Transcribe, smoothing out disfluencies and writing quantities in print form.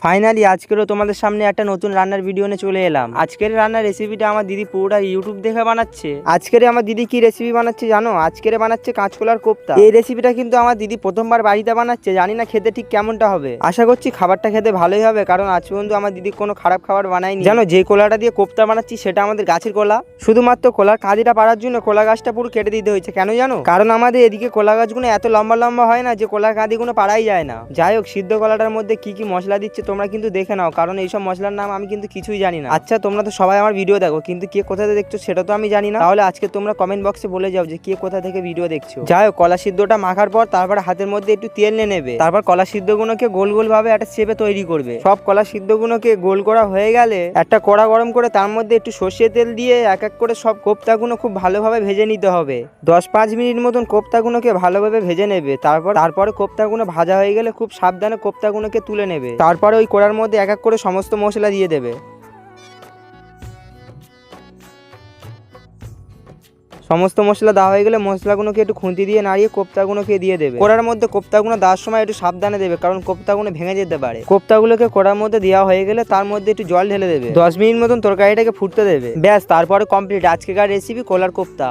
Finally আজকেরও তোমাদের সামনে একটা নতুন রান্নার ভিডিও নিয়ে চলে এলাম। আজকের রান্নার রেসিপিটা আমার দিদি পুরোটা ইউটিউব দেখে বানাচ্ছে। আজকের আমার দিদি কি রেসিপি বানাচ্ছে জানো? আজকের বানাচ্ছে কাঁচকলার কোপ্তা। এই রেসিপিটা কিন্তু আমার দিদি প্রথমবার বাড়িতে বানাচ্ছে, জানি না খেতে ঠিক কেমনটা হবে। আশা করছি খাবারটা খেতে ভালোই হবে, কারণ আজ পর্যন্ত আমার দিদি কোনো খারাপ খাবার বানায়নি। জানো, যে কলাটা দিয়ে কোপ্তা বানাচ্ছি সেটা আমাদের গাছের কলা। শুধুমাত্র কলার কাঁদিটা পাড়ার জন্য কলা গাছটা পুরো কেটে দিতে হয়েছে। কেন জানো? কারণ আমাদের এদিকে কলা গাছগুলো এত লম্বা লম্বা হয় না যে কলার কাঁদিগুলো পাড়াই যায় না। যাই হোক, সিদ্ধ কলাটার মধ্যে কি কি মশলা দিচ্ছে তোমরা কিন্তু দেখে নাও, কারণ এইসব মশলার নাম আমি কিন্তু কিছুই জানি না। আচ্ছা, তোমরা তো সবাই আমার ভিডিও দেখো, কিন্তু কে কোথা থেকে দেখছো সেটা তো আমি জানি না। তাহলে আজকে তোমরা কমেন্ট বক্সে বলে যাও যে কে কোথা থেকে ভিডিও দেখছো। যাই হোক, কলা সিদ্ধটা মাখার পর তারপর হাতের মধ্যে একটু তেল নিয়ে নেবে। তারপর কলা সিদ্ধগুলোকে গোল গোল ভাবে একটা শেপে তৈরি করবে। সব কলা সিদ্ধগুলোকে গোল করা হয়ে গেলে একটা কড়া গরম করে তার মধ্যে একটু সর্ষে তেল দিয়ে এক এক করে সব কোপ্তাগুলো খুব ভালোভাবে ভেজে নিতে হবে। 10-5 মিনিট মতন কোপ্তাগুলোকে ভালোভাবে ভেজে নেবে। তারপরে কোপ্তাগুলো ভাজা হয়ে গেলে খুব সাবধানে কোপ্তাগুলোকে তুলে নেবে। তারপরে ওই কড়ার মধ্যে এক এক করে সমস্ত মশলা দিয়ে দেবে। সমস্ত মশলা দেওয়া হয়ে গেলে মশলাগুলোকে একটু খুন্তি দিয়ে নাড়িয়ে কোপ্তাগুলোকে দিয়ে দেবে। কড়ার মধ্যে কোপ্তাগুলো দেওয়ার সময় একটু সাবধানে দেবে, কারণ কোপ্তাগুলো ভেঙে যেতে পারে। কোপ্তাগুলোকে কড়ার মধ্যে দেওয়া হয়ে গেলে তার মধ্যে একটু জল ঢেলে দেবে। 10 মিনিট মতন তরকারিটাকে ফুটতে দেবে। ব্যাস, তারপরে কমপ্লিট আজকেকার রেসিপি কলার কোপ্তা।